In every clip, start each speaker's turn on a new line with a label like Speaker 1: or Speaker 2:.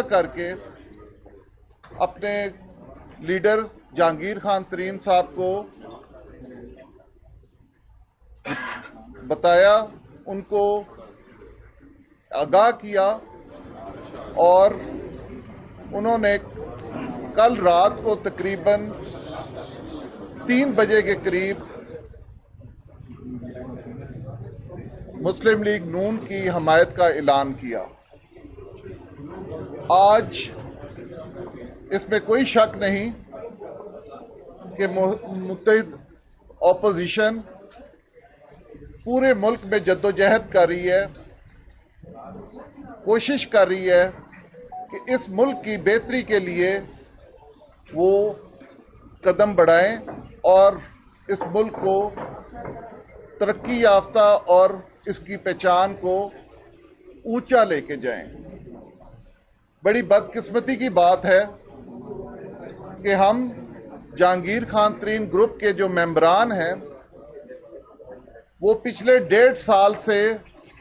Speaker 1: کر کے اپنے لیڈر جہانگیر خان ترین صاحب کو بتایا، ان کو آگاہ کیا، اور انہوں نے کل رات کو تقریباً 3 بجے کے قریب مسلم لیگ نون کی حمایت کا اعلان کیا۔ آج اس میں کوئی شک نہیں کہ متحد اپوزیشن پورے ملک میں جدوجہد کر رہی ہے، کوشش کر رہی ہے کہ اس ملک کی بہتری کے لیے وہ قدم بڑھائیں اور اس ملک کو ترقی یافتہ اور اس کی پہچان کو اونچا لے کے جائیں۔ بڑی بدقسمتی کی بات ہے کہ ہم جہانگیر خان ترین گروپ کے جو ممبران ہیں وہ پچھلے 1.5 سال سے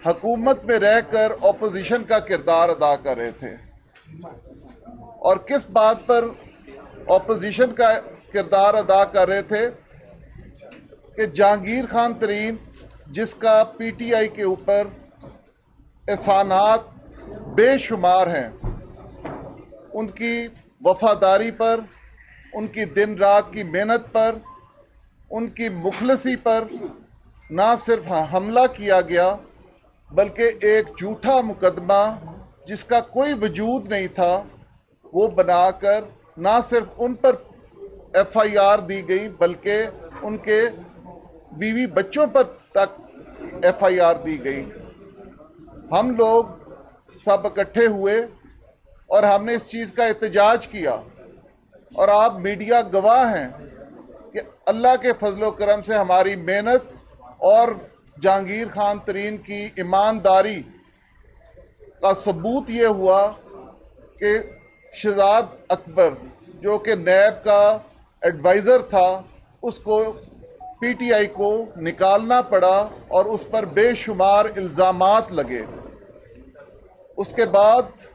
Speaker 1: حکومت میں رہ کر اپوزیشن کا کردار ادا کر رہے تھے، اور کس بات پر اپوزیشن کا کردار ادا کر رہے تھے کہ جہانگیر خان ترین، جس کا پی ٹی آئی کے اوپر احسانات بے شمار ہیں، ان کی وفاداری پر، ان کی دن رات کی محنت پر، ان کی مخلصی پر نہ صرف حملہ کیا گیا بلکہ ایک جھوٹا مقدمہ جس کا کوئی وجود نہیں تھا وہ بنا کر نہ صرف ان پر ایف آئی آر دی گئی بلکہ ان کے بیوی بچوں پر تک ایف آئی آر دی گئی۔ ہم لوگ سب اکٹھے ہوئے اور ہم نے اس چیز کا احتجاج کیا، اور آپ میڈیا گواہ ہیں کہ اللہ کے فضل و کرم سے ہماری محنت اور جہانگیر خان ترین کی ایمانداری کا ثبوت یہ ہوا کہ شہزاد اکبر جو کہ نیب کا ایڈوائزر تھا، اس کو پی ٹی آئی کو نکالنا پڑا اور اس پر بے شمار الزامات لگے۔ اس کے بعد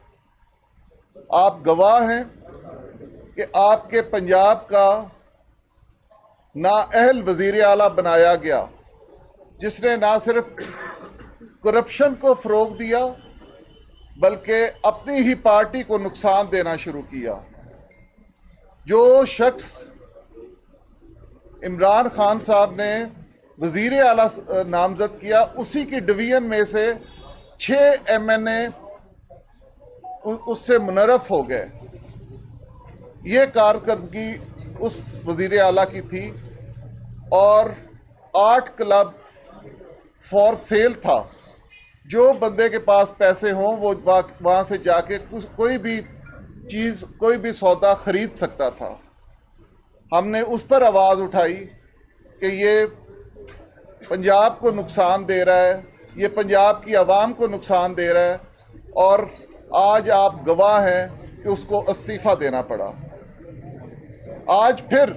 Speaker 1: آپ گواہ ہیں کہ آپ کے پنجاب کا نااہل وزیر اعلیٰ بنایا گیا، جس نے نہ صرف کرپشن کو فروغ دیا بلکہ اپنی ہی پارٹی کو نقصان دینا شروع کیا۔ جو شخص عمران خان صاحب نے وزیر اعلیٰ نامزد کیا، اسی کی ڈویژن میں سے 6 ایم این اے اس سے منرف ہو گئے۔ یہ کارکردگی اس وزیر اعلیٰ کی تھی، اور 8 کلب فور سیل تھا۔ جو بندے کے پاس پیسے ہوں وہ وہاں سے جا کے کوئی بھی چیز، کوئی بھی سودا خرید سکتا تھا۔ ہم نے اس پر آواز اٹھائی کہ یہ پنجاب کو نقصان دے رہا ہے، یہ پنجاب کی عوام کو نقصان دے رہا ہے، اور آج آپ گواہ ہیں کہ اس کو استعفیٰ دینا پڑا۔ آج پھر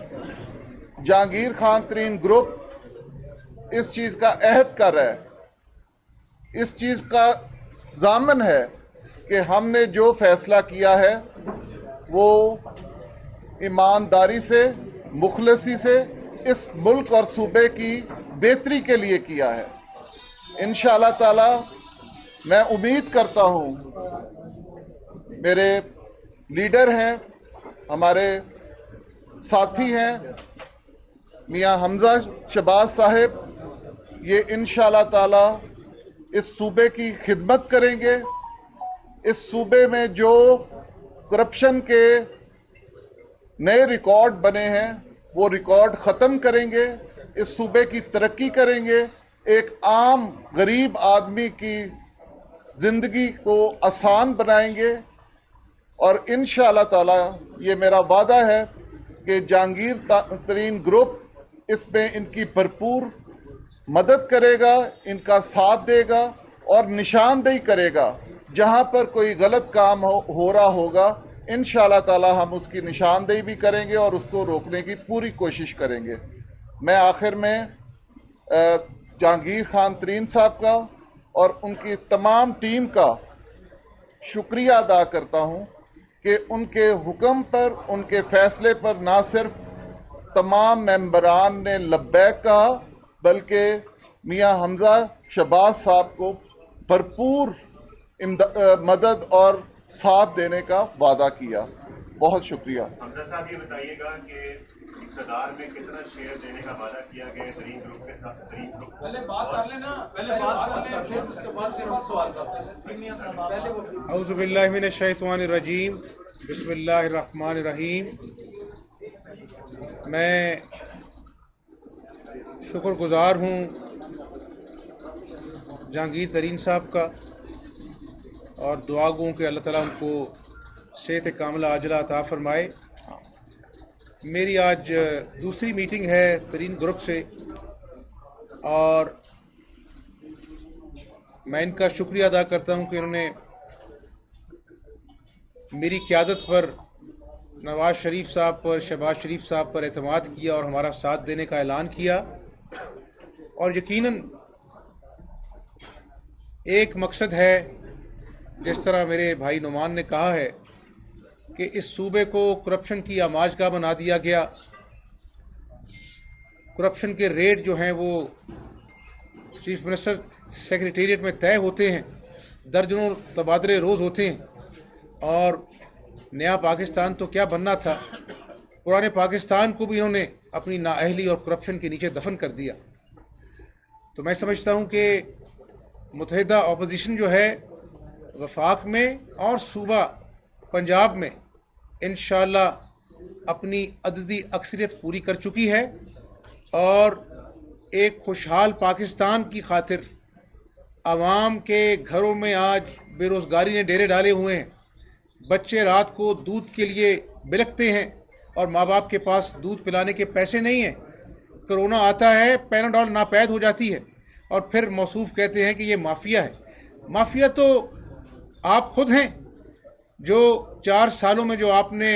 Speaker 1: جہانگیر خان ترین گروپ اس چیز کا عہد کر رہا ہے، اس چیز کا ضامن ہے کہ ہم نے جو فیصلہ کیا ہے وہ ایمانداری سے، مخلصی سے اس ملک اور صوبے کی بہتری کے لیے کیا ہے۔ انشاءاللہ تعالی میں امید کرتا ہوں، میرے لیڈر ہیں، ہمارے ساتھی ہیں میاں حمزہ شہباز صاحب، یہ انشاءاللہ تعالی اس صوبے کی خدمت کریں گے۔ اس صوبے میں جو کرپشن کے نئے ریکارڈ بنے ہیں وہ ریکارڈ ختم کریں گے، اس صوبے کی ترقی کریں گے، ایک عام غریب آدمی کی زندگی کو آسان بنائیں گے، اور انشاءاللہ تعالی یہ میرا وعدہ ہے کہ جہانگیر ترین گروپ اس میں ان کی بھرپور مدد کرے گا، ان کا ساتھ دے گا اور نشاندہی کرے گا۔ جہاں پر کوئی غلط کام ہو رہا ہوگا انشاءاللہ تعالی ہم اس کی نشاندہی بھی کریں گے اور اس کو روکنے کی پوری کوشش کریں گے۔ میں آخر میں جہانگیر خان ترین صاحب کا اور ان کی تمام ٹیم کا شکریہ ادا کرتا ہوں کہ ان کے حکم پر، ان کے فیصلے پر نہ صرف تمام ممبران نے لبیک کہا بلکہ میاں حمزہ شہباز صاحب کو بھرپور مدد اور ساتھ دینے کا وعدہ کیا. بہت شکریہ.
Speaker 2: حمزہ صاحب یہ بتائیے گا کہ اقتدار میں کتنا شیئر دینے کا وعدہ کیا گیا ترین گروپ کے ساتھ؟ ترین گروپ پہلے بات کر لینا، پہلے بات کر لیں اس کے بعد پھر ہم سوال کرتے ہیں.
Speaker 3: اعوذ باللہ من الشیطان الرجیم، بسم اللہ الرحمن الرحیم. میں شکر گزار ہوں جہانگیر ترین صاحب کا اور دعا گوں کہ اللہ تعالیٰ ان کو صحت کاملہ عاجلہ عطا فرمائے. میری آج دوسری میٹنگ ہے ترین گروپ سے اور میں ان کا شکریہ ادا کرتا ہوں کہ انہوں نے میری قیادت پر نواز شریف صاحب پر، شہباز شریف صاحب پر اعتماد کیا اور ہمارا ساتھ دینے کا اعلان کیا. اور یقیناً ایک مقصد ہے، جس طرح میرے بھائی نعمان نے کہا ہے کہ اس صوبے کو کرپشن کی آماج گاہ بنا دیا گیا. کرپشن کے ریٹ جو ہیں وہ چیف منسٹر سیکریٹریٹ میں طے ہوتے ہیں، درجنوں تبادلے روز ہوتے ہیں. اور نیا پاکستان تو کیا بننا تھا، پرانے پاکستان کو بھی انہوں نے اپنی نااہلی اور کرپشن کے نیچے دفن کر دیا. تو میں سمجھتا ہوں کہ متحدہ اپوزیشن جو ہے وفاق میں اور صوبہ پنجاب میں انشاءاللہ اپنی عددی اکثریت پوری کر چکی ہے اور ایک خوشحال پاکستان کی خاطر عوام کے گھروں میں آج بے روزگاری نے ڈیرے ڈالے ہوئے ہیں. بچے رات کو دودھ کے لیے بلکتے ہیں اور ماں باپ کے پاس دودھ پلانے کے پیسے نہیں ہیں. کرونا آتا ہے، پیناڈول ناپید ہو جاتی ہے اور پھر موصوف کہتے ہیں کہ یہ مافیا ہے. مافیا تو آپ خود ہیں، جو 4 سالوں میں جو آپ نے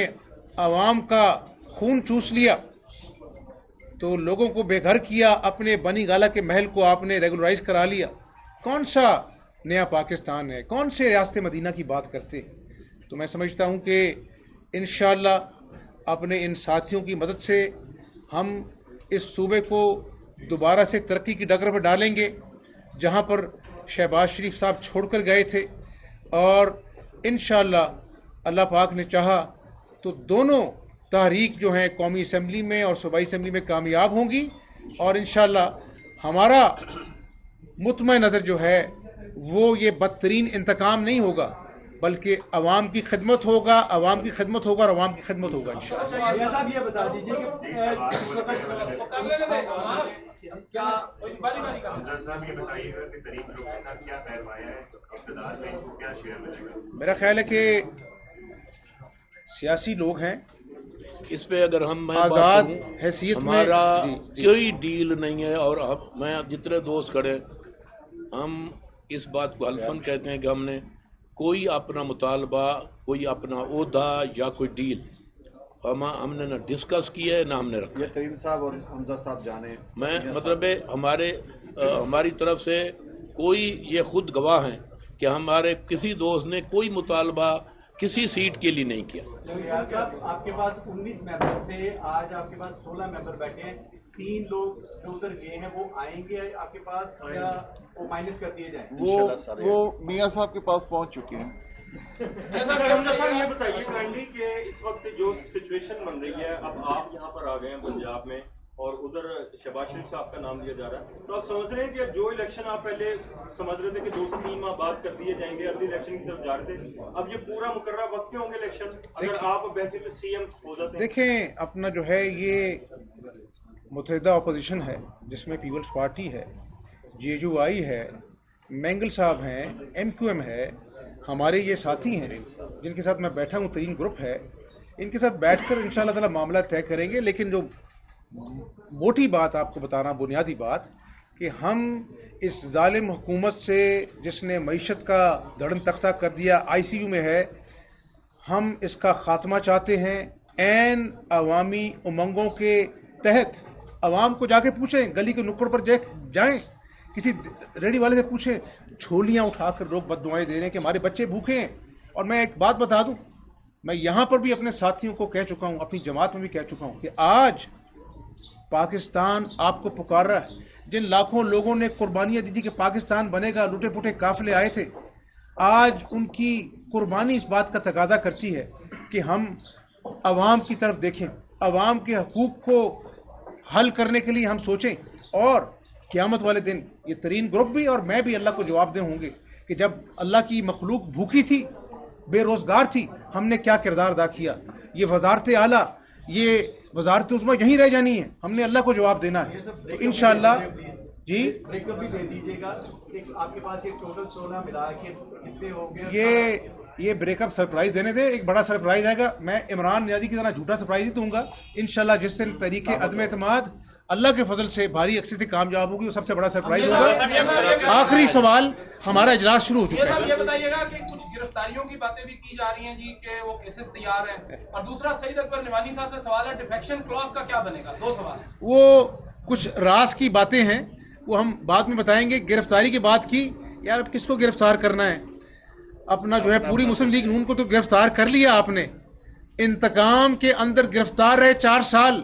Speaker 3: عوام کا خون چوس لیا، تو لوگوں کو بے گھر کیا، اپنے بنی گالہ کے محل کو آپ نے ریگولرائز کرا لیا. کون سا نیا پاکستان ہے؟ کون سے ریاست مدینہ کی بات کرتے ہیں؟ تو میں سمجھتا ہوں کہ انشاءاللہ اپنے ان ساتھیوں کی مدد سے ہم اس صوبے کو دوبارہ سے ترقی کی ڈگر پر ڈالیں گے، جہاں پر شہباز شریف صاحب چھوڑ کر گئے تھے. اور انشاءاللہ اللہ پاک نے چاہا تو دونوں تحریک جو ہیں قومی اسمبلی میں اور صوبائی اسمبلی میں کامیاب ہوں گی. اور انشاءاللہ ہمارا مطمئن نظر جو ہے وہ یہ بدترین انتقام نہیں ہوگا، بلکہ عوام کی خدمت ہوگا، عوام کی خدمت ہوگا اور عوام کی خدمت ہوگا انشاءاللہ.
Speaker 4: صاحب یہ بتا دیجیے
Speaker 3: میرا خیال ہے کہ سیاسی لوگ ہیں،
Speaker 5: اس پہ اگر ہم
Speaker 3: آزاد حیثیت میں
Speaker 5: ہمارا کوئی ڈیل نہیں ہے. اور میں جتنے دوست کھڑے ہم اس بات کو حلفاً کہتے ہیں کہ ہم نے کوئی اپنا مطالبہ، کوئی اپنا عہدہ یا کوئی ڈیل ہم نے نہ ڈسکس کیا ہے نہ ہم نے رکھا.
Speaker 4: ترین صاحب اور حمزہ صاحب جانے،
Speaker 5: میں مطلب ہے ہماری طرف سے کوئی یہ خود گواہ ہیں کہ ہمارے کسی دوست نے کوئی مطالبہ کسی سیٹ کے لیے نہیں کیا.
Speaker 4: صاحب آپ کے پاس 19 ممبر تھے، آج آپ کے پاس 16 ممبر بیٹھے ہیں. 3 لوگ جو ادھر گئے ہیں وہ آئیں گے آپ کے پاس یا وہ مائنس کر دیے جائیں؟
Speaker 1: وہ میاں صاحب کے پاس پہنچ چکے ہیں.
Speaker 6: صاحب یہ بتائیے کائنڈلی کہ اس وقت جو سچویشن بن رہی ہے، اب آپ یہاں پر آ گئے ہیں پنجاب میں اور ادھر شہباز شریف صاحب کا نام لیا جا رہا ہے، تو آپ سمجھ رہے ہیں کہ جو الیکشن آپ پہلے سمجھ رہے تھے کہ 2 سے 3 ماہ بعد کر دیے جائیں گے، اگلی الیکشن کی طرف جا رہے تھے، اب یہ پورا مقررہ وقت پہ ہوں گے الیکشن اگر آپ بیسیکلی سی ایم ہو جاتے ہیں؟
Speaker 3: دیکھیں، اپنا جو ہے یہ متحدہ اپوزیشن ہے جس میں پیپلز پارٹی ہے، جے یو آئی ہے، مینگل صاحب ہیں، ایم کیو ایم ہے، ہمارے یہ ساتھی ہیں جن کے ساتھ میں بیٹھا ہوں، ترین گروپ ہے. ان کے ساتھ بیٹھ کر انشاءاللہ تعالی معاملہ طے کریں گے. لیکن جو موٹی بات آپ کو بتانا، بنیادی بات، کہ ہم اس ظالم حکومت سے جس نے معیشت کا دھڑن تختہ کر دیا، آئی سی یو میں ہے، ہم اس کا خاتمہ چاہتے ہیں. عین عوامی امنگوں کے تحت عوام کو جا کے پوچھیں، گلی کے نکڑ پر جائیں، کسی ریڈی والے سے پوچھیں، جھولیاں اٹھا کر لوگ بد دعائیں دے رہے ہیں کہ ہمارے بچے بھوکے ہیں. اور میں ایک بات بتا دوں، میں یہاں پر بھی اپنے ساتھیوں کو کہہ چکا ہوں, اپنی جماعت میں بھی کہہ چکا ہوں کہ آج پاکستان آپ کو پکار رہا ہے. جن لاکھوں لوگوں نے قربانیاں دی تھی کہ پاکستان بنے گا, لوٹے پوٹے قافلے آئے تھے, آج ان کی قربانی اس بات کا تقاضا کرتی ہے کہ ہم عوام کی طرف دیکھیں, عوام کے حقوق کو حل کرنے کے لیے ہم سوچیں, اور قیامت والے دن یہ ترین گروپ بھی اور میں بھی اللہ کو جواب دے ہوں گے کہ جب اللہ کی مخلوق بھوکی تھی, بے روزگار تھی, ہم نے کیا کردار ادا کیا. یہ وزارت اعلیٰ, یہ وزارت عظمیٰ یہیں رہ جانی ہے, ہم نے اللہ کو جواب دینا ہے. تو انشاءاللہ جی
Speaker 4: بریک اپ بھی دے دیجیے گا. آپ کے پاس یہ ٹوٹل 16 ملا کے کتنے ہو گئے؟
Speaker 3: یہ بریک اپ سرپرائز دینے دیں, ایک بڑا سرپرائز آئے گا. میں عمران نیازی کی طرح جھوٹا سرپرائز ہی دوں گا انشاءاللہ. جس دن طریقے عدم اعتماد اللہ کے فضل سے بھاری اکثریت سے کامیاب ہوگی, وہ سب سے بڑا سرپرائز ہوگا. آخری سوال, ہمارا اجلاس شروع ہو چکا ہے.
Speaker 7: یہ بتائیے گا کہ کچھ گرفتاریوں کی باتیں بھی کی جا رہی ہیں جی کہ وہ کیسز تیار ہیں, اور دوسرا سعید اکبر نعمانی صاحب سے سوال ہے ڈیفیکشن کلاس کا کیا بنے گا. 2 سوال ہیں.
Speaker 3: وہ کچھ راز کی باتیں ہیں, وہ ہم بعد میں بتائیں گے. گرفتاری کی بات کی, یار اب کس کو گرفتار کرنا ہے؟ اپنا جو ہے پوری مسلم لیگ نون کو تو گرفتار کر لیا آپ نے. انتقام کے اندر گرفتار رہے 4 سال,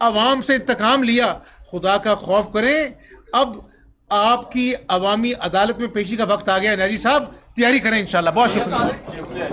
Speaker 3: عوام سے انتقام لیا. خدا کا خوف کریں, اب آپ کی عوامی عدالت میں پیشی کا وقت آ گیا. نیازی صاحب تیاری کریں انشاءاللہ. بہت شکریہ.